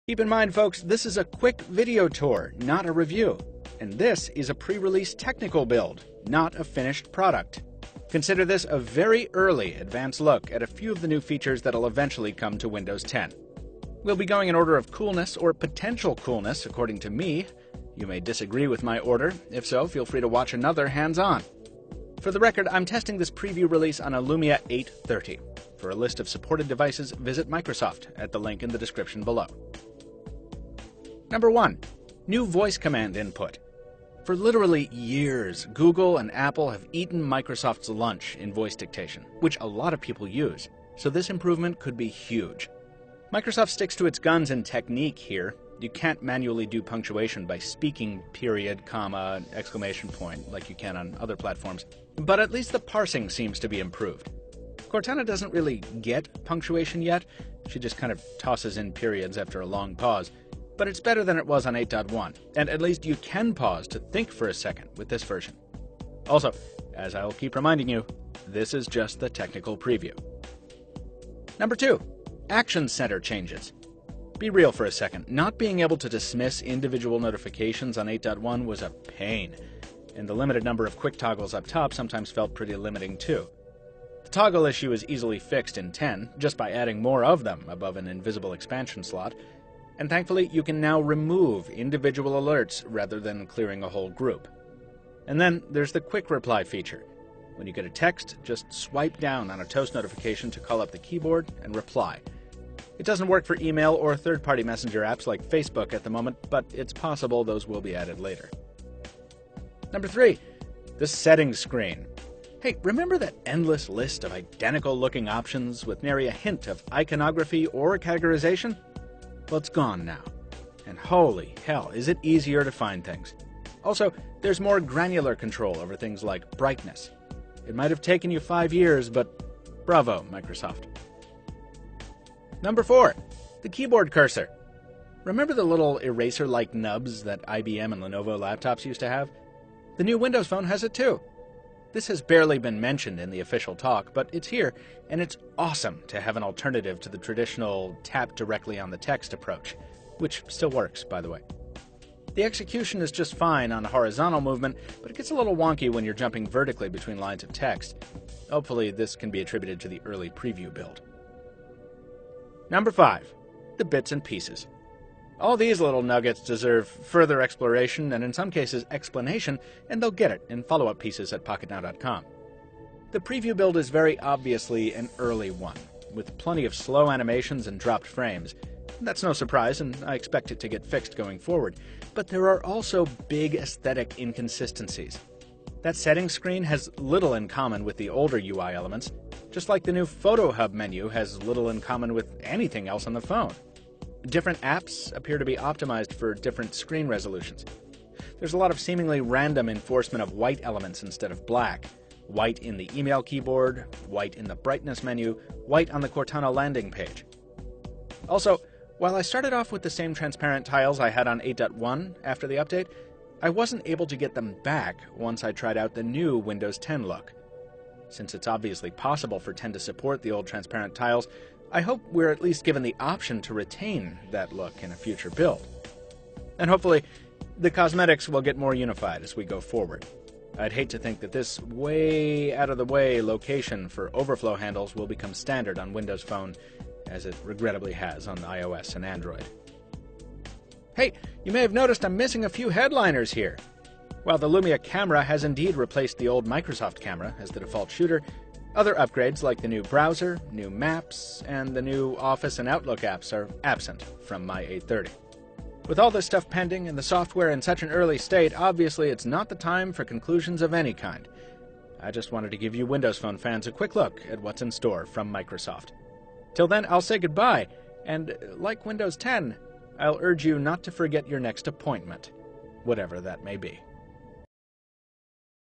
Keep in mind, folks, this is a quick video tour, not a review. And this is a pre-release technical build, not a finished product. Consider this a very early advanced look at a few of the new features that'll eventually come to Windows 10. We'll be going in order of coolness or potential coolness, according to me. You may disagree with my order. If so, feel free to watch another hands-on. For the record, I'm testing this preview release on a Lumia 830. For a list of supported devices, visit Microsoft at the link in the description below. Number 1. New voice command input. For literally years, Google and Apple have eaten Microsoft's lunch in voice dictation, which a lot of people use, so this improvement could be huge. Microsoft sticks to its guns in technique here. You can't manually do punctuation by speaking period, comma, exclamation point like you can on other platforms, but at least the parsing seems to be improved. Cortana doesn't really get punctuation yet. She just kind of tosses in periods after a long pause. But it's better than it was on 8.1, and at least you can pause to think for a second with this version. Also, as I'll keep reminding you, this is just the technical preview. Number 2. Action Center changes. Be real for a second. Not being able to dismiss individual notifications on 8.1 was a pain, and the limited number of quick toggles up top sometimes felt pretty limiting too. The toggle issue is easily fixed in 10, just by adding more of them above an invisible expansion slot, and thankfully you can now remove individual alerts rather than clearing a whole group. And then there's the quick reply feature. When you get a text, just swipe down on a toast notification to call up the keyboard and reply. It doesn't work for email or third-party messenger apps like Facebook at the moment, but it's possible those will be added later. Number 3. The settings screen. Hey, remember that endless list of identical-looking options with nary a hint of iconography or categorization? Well, it's gone now. And holy hell, is it easier to find things. Also, there's more granular control over things like brightness. It might have taken you 5 years, but bravo, Microsoft. Number 4. The keyboard cursor. Remember the little eraser-like nubs that IBM and Lenovo laptops used to have? The new Windows Phone has it too. This has barely been mentioned in the official talk, but it's here, and it's awesome to have an alternative to the traditional tap directly on the text approach, which still works, by the way. The execution is just fine on a horizontal movement, but it gets a little wonky when you're jumping vertically between lines of text. Hopefully this can be attributed to the early preview build. Number 5. The bits and pieces. All these little nuggets deserve further exploration and in some cases explanation, and they'll get it in follow-up pieces at PocketNow.com. The preview build is very obviously an early one, with plenty of slow animations and dropped frames. That's no surprise, and I expect it to get fixed going forward, but there are also big aesthetic inconsistencies. That settings screen has little in common with the older UI elements, just like the new Photo Hub menu has little in common with anything else on the phone. Different apps appear to be optimized for different screen resolutions. There's a lot of seemingly random enforcement of white elements instead of black. White in the email keyboard, white in the brightness menu, white on the Cortana landing page. Also, while I started off with the same transparent tiles I had on 8.1 after the update, I wasn't able to get them back once I tried out the new Windows 10 look. Since it's obviously possible for 10 to support the old transparent tiles, I hope we're at least given the option to retain that look in a future build. And hopefully, the cosmetics will get more unified as we go forward. I'd hate to think that this way out of the way location for overflow handles will become standard on Windows Phone, as it regrettably has on iOS and Android. Hey, you may have noticed I'm missing a few headliners here. While the Lumia camera has indeed replaced the old Microsoft camera as the default shooter, other upgrades like the new browser, new maps, and the new Office and Outlook apps are absent from my 830. With all this stuff pending and the software in such an early state, obviously it's not the time for conclusions of any kind. I just wanted to give you Windows Phone fans a quick look at what's in store from Microsoft. Till then, I'll say goodbye, and like Windows 10, I'll urge you not to forget your next appointment, whatever that may be.